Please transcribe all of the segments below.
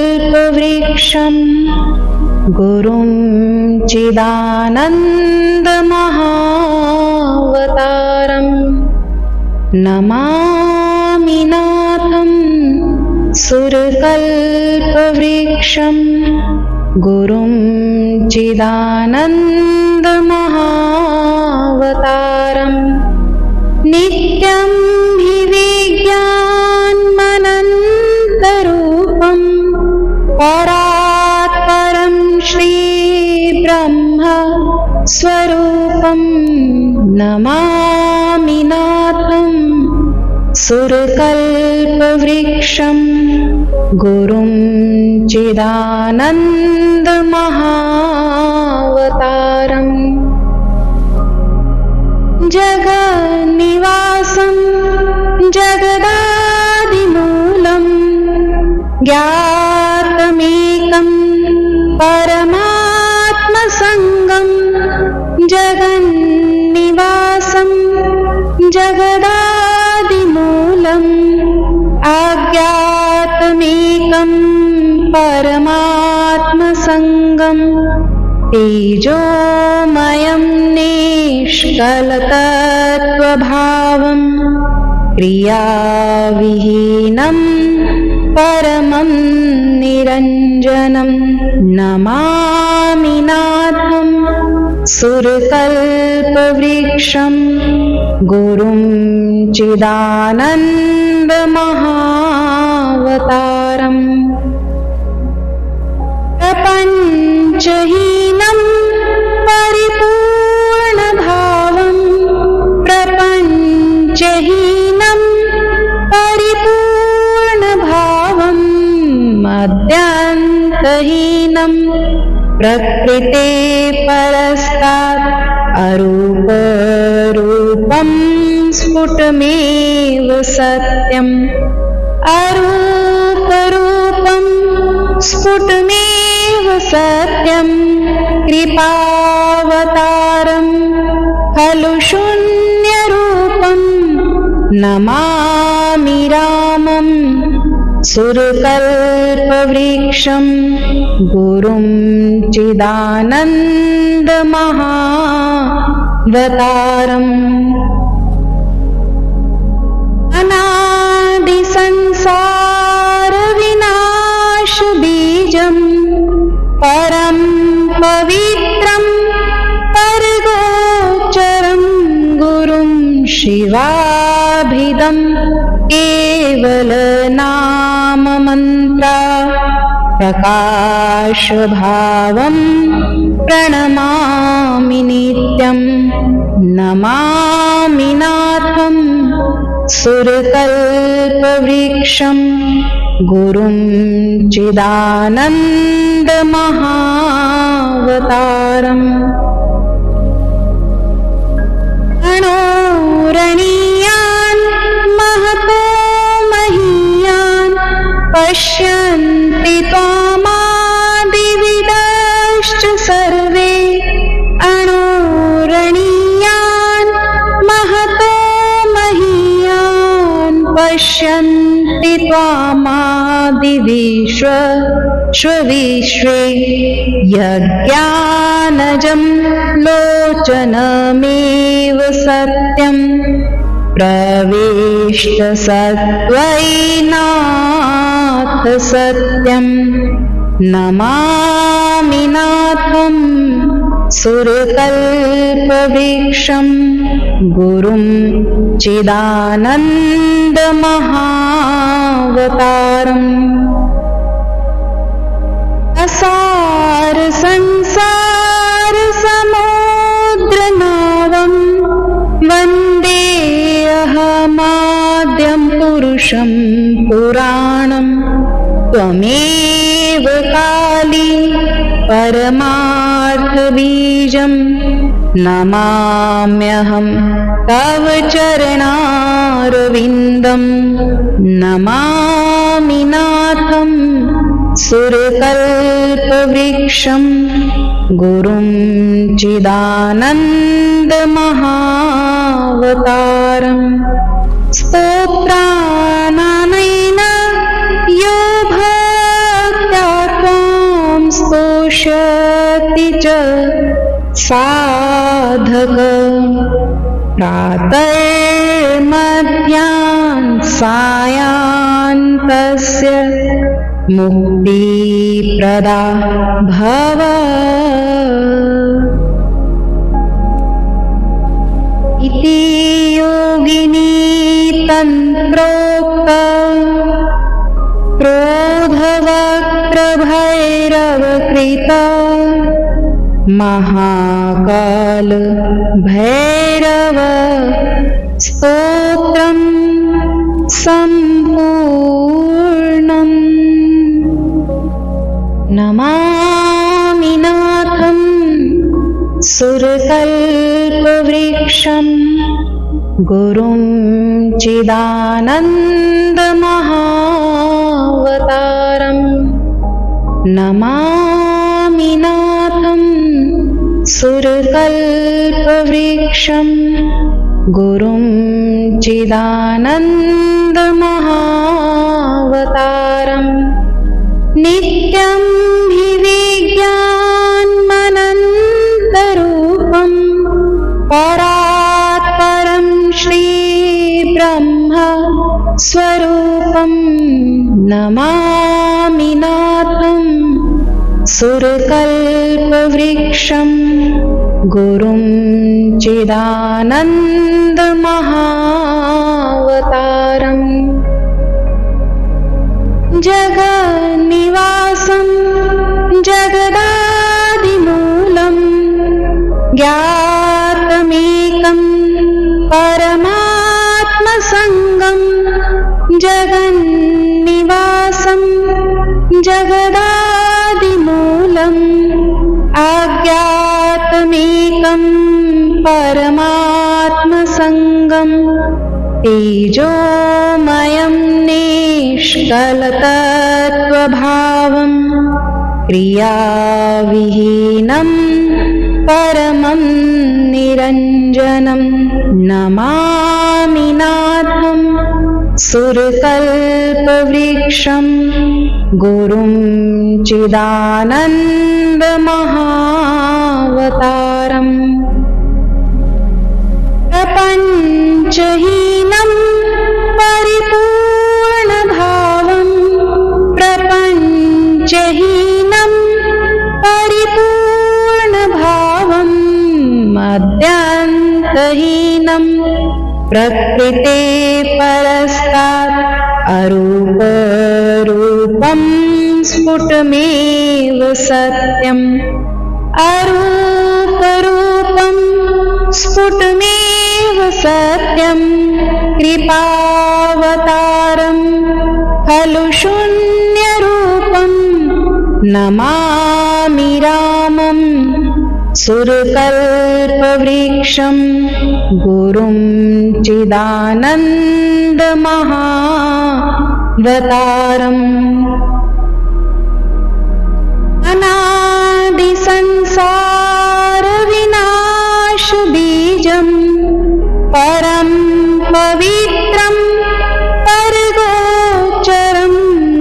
सुरकल्पवृक्षं गुरुं चिदानन्दमहावतारम् नमामि नाथं सुरकल्पवृक्षं गुरुं चिदानन्दमहावतारम् नित्यं हि विज्ञानमनन्तरूपं परात्परं श्रीब्रह्म स्वरूपं नमामि नाथं सुरकल्पवृक्षं गुरुं चिदानन्दमहावतारम् जगन्निवासं जगदादिमूलं ज्ञातमेकं परमात्मसंगं जगन्निवासं जगदादिमूलम् अज्ञातमेकं परमात्मसंगं तेजोमयं निष्कलतत्त्वभावं क्रियाविहीनं परमं निरञ्जनं नमामि नाथं सुरकल्पवृक्षं गुरुं चिदानन्दमहावतारम् प्रपञ्चहीनं परिपूर्णभावं प्रपञ्चहीनं परिपूर्णभावं मद्यान्तहीनं प्रकृते परस्तात् अरूपरूपं स्फुटमेव सत्यम् अरूपरूपं स्फुटमेव सत्यं कृपावतारं खलु शून्यरूपं नमामि रामं सुरकल्पवृक्षं गुरुं चिदानन्दमहावतारम् अनादिसंसारविनाशबीजं परं पवित्रं परगोचरं गुरुं शिवाभिधं केवलनाममन्त्रा प्रकाशभावं प्रणमामि नित्यं नमामि नाथं सुरकल्पवृक्षं गुरुं चिदानन्दमहावतारम् अणोरणीयान् महतो महीयान् पश्यन्ति त्वामादिविदश्च सर्वे अणोरणीयान् महतो महीयान् पश्यन्ति त्वामादिविश्वे यज्ञानजं लोचनमेव सत्यं प्रविष्ट सत्त्वैनाथ सत्यं नमामि नाथं सुरकल्पवृक्षं गुरुं चिदानन्दमहावतारम् असार संसार समुद्रनावं वन्दे अहमाद्यं पुरुषं पुराणं त्वमेव काली परमार्थबीजं नमाम्यहं तव चरणारविन्दं नमामि नाथं सुरकल्पवृक्षं गुरुं चिदानन्दमहावतारम् स्तोत्रानानेन यो च साधक प्रातर्मध्याह्न सायान्तस्य मुक्तिप्रदा भव। इति योगिनी तन्त्रोक्त क्रोधवक्त्रभैरवकृत महाकाल भैरव स्तोत्रं सम्पूर्णम्। नमामि नाथं सुरकल्पवृक्षं गुरुं चिदानन्दमहावतारम्। नमामि नाथं सुरकल्पवृक्षं गुरुं चिदानन्दमहावतारम्। नित्यं हि विज्ञानमनन्तरूपं परात्परं श्रीब्रह्म स्वरूपं। नमामि नाथं सुरकल्पवृक्षं गुरुं चिदानन्दमहावतारम्। जगन्निवासं जगदादिमूलं ज्ञातमेकं परमात्मसंगं। जगन्निवासं जगदादिमूलम् अज्ञातमेकं परमात्मसंगं। तेजोमयं निष्कलतत्त्वभावं क्रियाविहीनं परमं निरञ्जनं। नमामि नाथं सुरकल्पवृक्षं गुरुं चिदानन्दमहावतारम्। प्रपञ्चहीनं परिपूर्णभावं प्रपञ्चहीनं परिपूर्णभावं मद्यन्तहीनं प्रकृते परस्तात् अरूपरूपं स्फुटमेव सत्यम्। अरूपरूपं स्फुटमेव सत्यं। कृपावतारं खलु शून्यरूपं। नमामि रामं सुरकल्पवृक्षं गुरुं चिदानन्दमहावतारम्। अनादिसंसारविनाशबीजं परं पवित्रं परगोचरं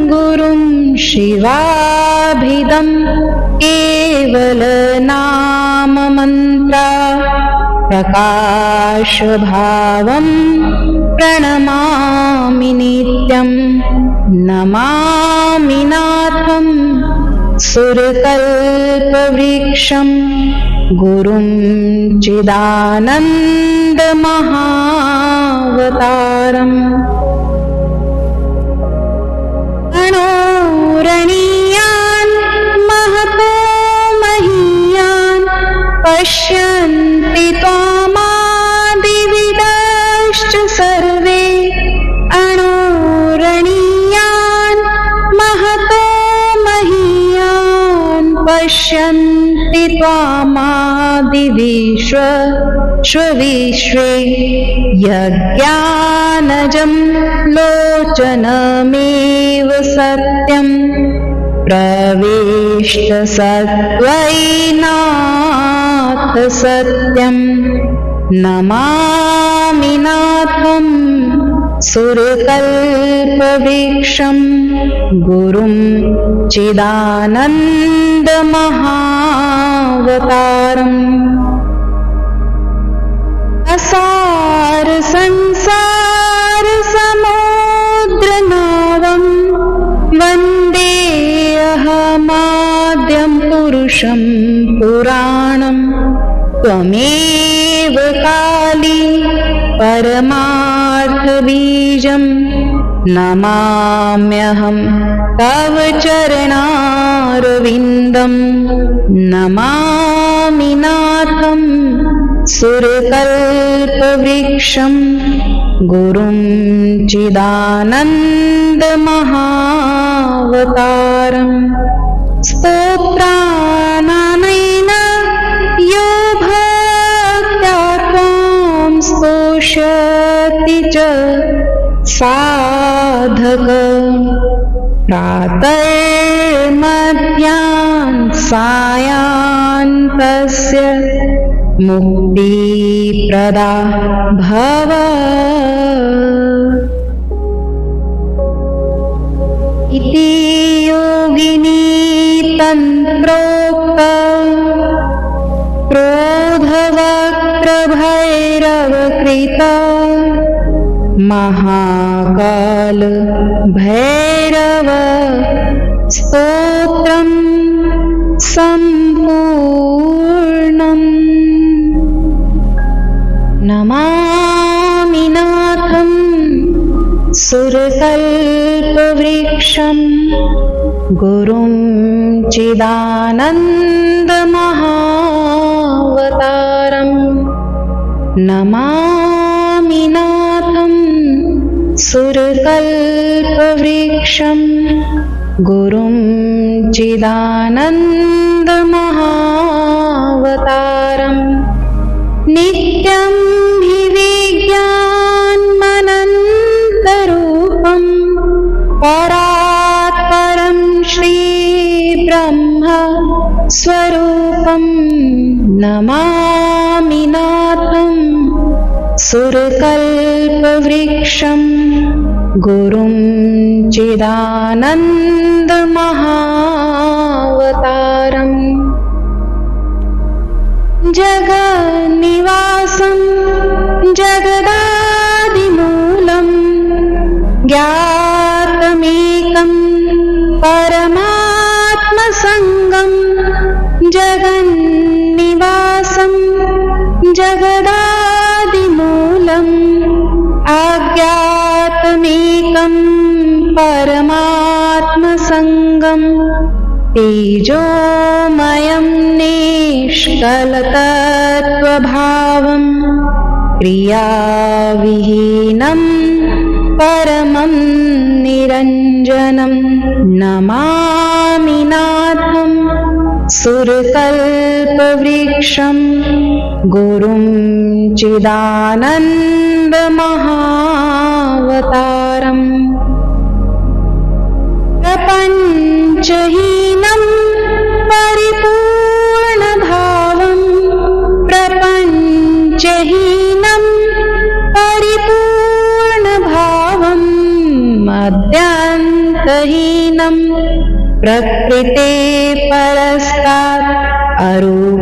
गुरुं शिवाभिधं केवलनाममन्त्रा प्रकाशभावं प्रणमामि नित्यं। नमामि नाथं सुरकल्पवृक्षं गुरुं चिदानन्दमहावतारम्। अणोरणीयान् महतो महीयान् पश्यन्ति त्वामादिविदश्च सर्वे। अणोरणीयान् महतो महीयान् पश्यन्ति त्वामादिविश्वे। यज्ञानजं लोचनमेव सत्यं प्रविष्ट सत्त्वैनाथ सत्यं। नमामि नाथं सुरकल्पवृक्षं गुरुं चिदानन्दमहावतारम् असार संसार समुद्रनावं वन्देऽहमाद्यं पुरुषं पुराणं त्वमेव काली परमार्थबीजं नमाम्यहं तव चरणारविन्दं नमामि नाथं सुरकल्पवृक्षं गुरुं चिदानन्दमहावतारम् स्तोत्रानानेन यो भक्त्या त्वां स्तोष्यति च साधक प्रातर्मध्याह्न सायान्तस्य मुक्तिप्रदा भव इति योगिनी तन्त्रोक्त क्रोधवक्त्रभैरवकृत महाकाल भैरव स्तोत्रं सम्पूर्णम् नमामि नाथं सुरकल्पवृक्षं गुरुं चिदानन्दमहावतारम् नमामि नाथं सुरकल्पवृक्षं गुरुं चिदानन्दमहावतारम् नित्यं हि विज्ञानमनन्तरूपं परात्परं श्रीब्रह्म स्वरूपं नमामि नाथं सुरकल्पवृक्षं गुरुं चिदानन्दमहावतारम् जगन्निवासं जगदादिमूलं ज्ञातमेकं परमात्मसंगं जगन्निवासं जगदादिमूलम् अज्ञातमेकं परमात्मसंगं तेजोमयं निष्कलतत्त्वभावं क्रियाविहीनं परमं निरञ्जनं नमामि नाथं सुरकल्पवृक्षं गुरुं चिदानन्दमहावतारम् प्रपञ्चहीनं परिपूर्णभावं प्रपञ्चहीनं परिपूर्णभावं मद्यान्तहीनं प्रकृते परस्तात् अरूपरूपं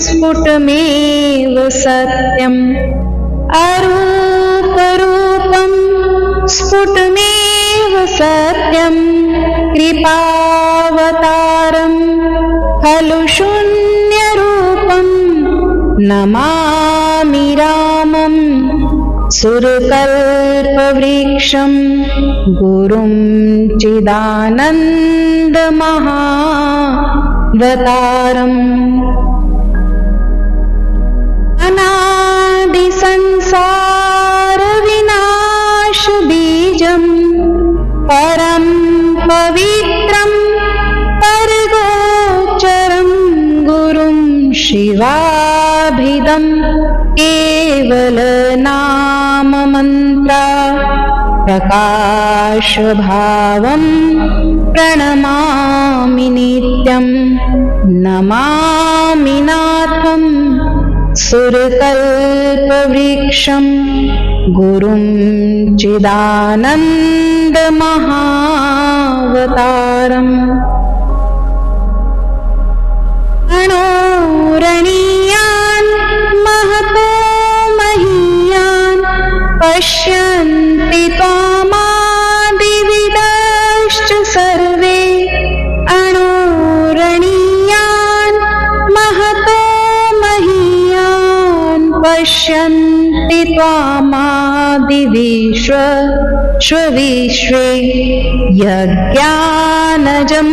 स्फुटमेव सत्यम् अरूपरूपं स्फुटमेव सत्यं कृपावतारं खलु शून्यरूपं नमामि रामं सुरकल्पवृक्षं गुरुं चिदानन्दमहावतारम् अनादिसंसारविनाशबीजं परं पवित्रं परगोचरं गुरुं शिवाभिधं केवलनाममन्त्रा प्रकाशभावं प्रणमामि नित्यं नमामि नाथं सुरकल्पवृक्षं गुरुं चिदानन्दमहावतारम् अणोरणीयान् महतो महीयान् पश्यन्ति त्वामादिविदश्च सर्वे अणोरणीयान् महतो महीयान् पश्यन्ति त्वामादिविश्वे यज्ञानजं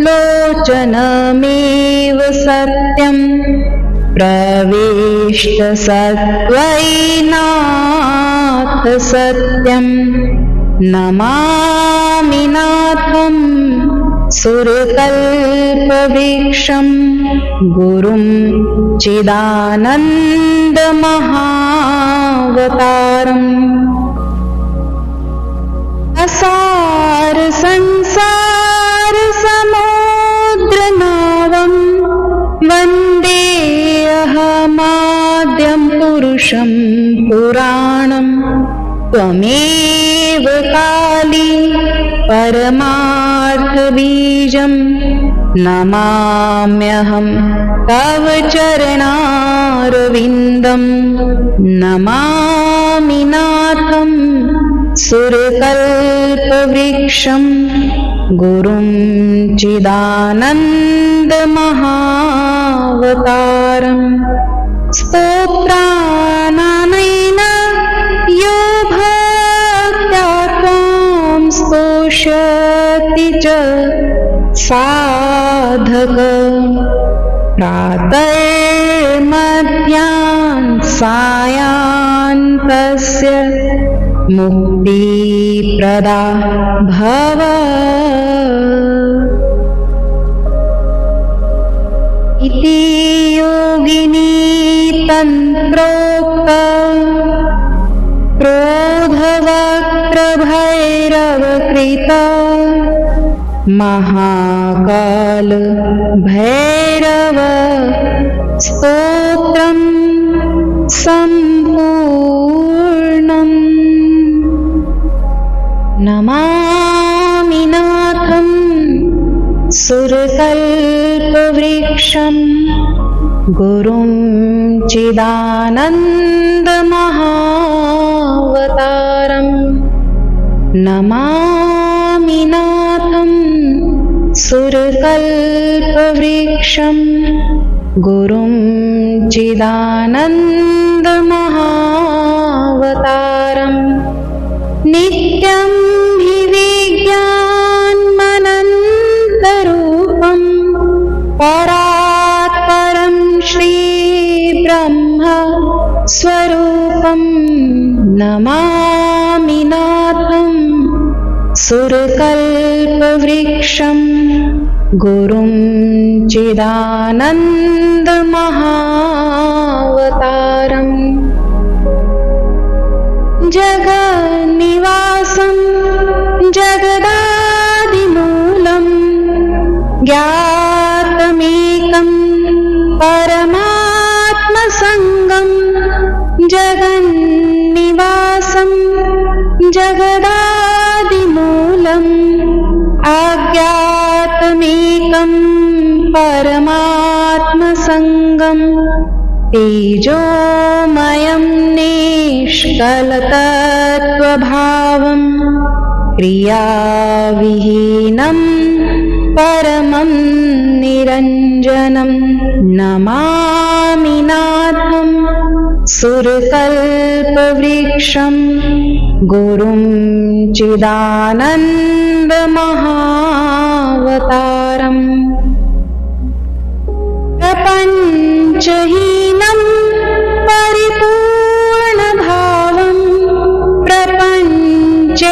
लोचनमेव सत्यं प्रविष्ट सत्त्वैनाथ सत्यं नमामि नाथं सुरकल्पवृक्षं गुरुं चिदानन्दमहावतारम् असार संसार समुद्रनावं वन्देऽहमाद्यं पुरुषं पुराणं त्वमेव काली परमार्थबीजं नमाम्यहं तव चरणारविन्दं नमामि नाथं सुरकल्पवृक्षं गुरुं चिदानन्दमहावतारम् स्तोत्रानानेन यो भक्त्या त्वां स्तोष्यति च साधक प्रातर्मध्यान् सायान्तस्य मुक्तिप्रदा भव इति योगिनी तन्त्रोक्त क्रोधवक्त्रभैरवकृत महाकाल भैरव स्तोत्रं सम्पूर्णम् नमामि नाथं सुरकल्पवृक्षं गुरुं चिदानन्दमहावतारम् नमामि नाथं सुरकल्पवृक्षं गुरुं चिदानन्दमहावतारम् नित्यं हि विज्ञानमनन्तरूपं परात्परं श्रीब्रह्म स्वरूपं नमामि नाथं सुरकल्पवृक्षं गुरुं चिदानन्दमहावतारम् जगन्निवासं जगदादिमूलं ज्ञातमेकं परमात्मसंगं जगन्निवासं जगदादिमूलम् अज्ञातमेकं परमात्मसंगं तेजोमयं निष्कलतत्त्वभावं क्रियाविहीनं परमं निरञ्जनं नमामि नाथं सुरकल्पवृक्षं गुरुं चिदानन्दमहावतारम् प्रपञ्चहीनं परिपूर्णभावं प्रपञ्चहीनं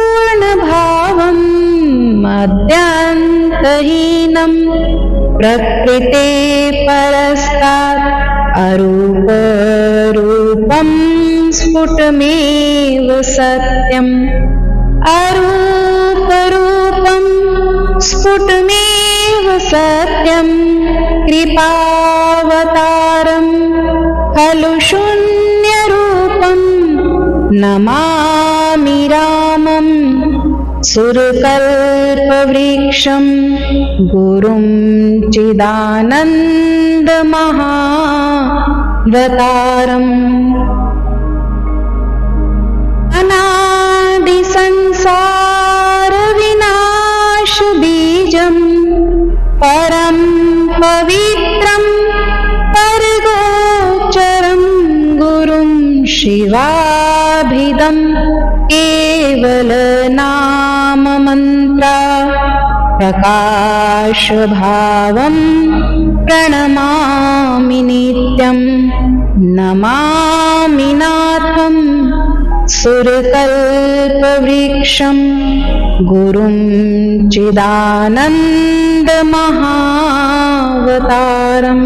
परिपूर्णभावं मद्यान्तहीनं प्रकृते परस्तात् अरूपरूपं स्फुटमेव सत्यम् अरूपरूपं स्फुटमेव सत्यं कृपा सुरकल्पवृक्षं गुरुं चिदानन्दमहावतारम् अनादिसंसारविनाशबीजं परं पवित्रं परगोचरं गुरुं शिवाभिधं केवलनाममन्त्रा प्रकाशभावं प्रणमामि नित्यं नमामि नाथं सुरकल्पवृक्षं गुरुं चिदानन्दमहावतारम्।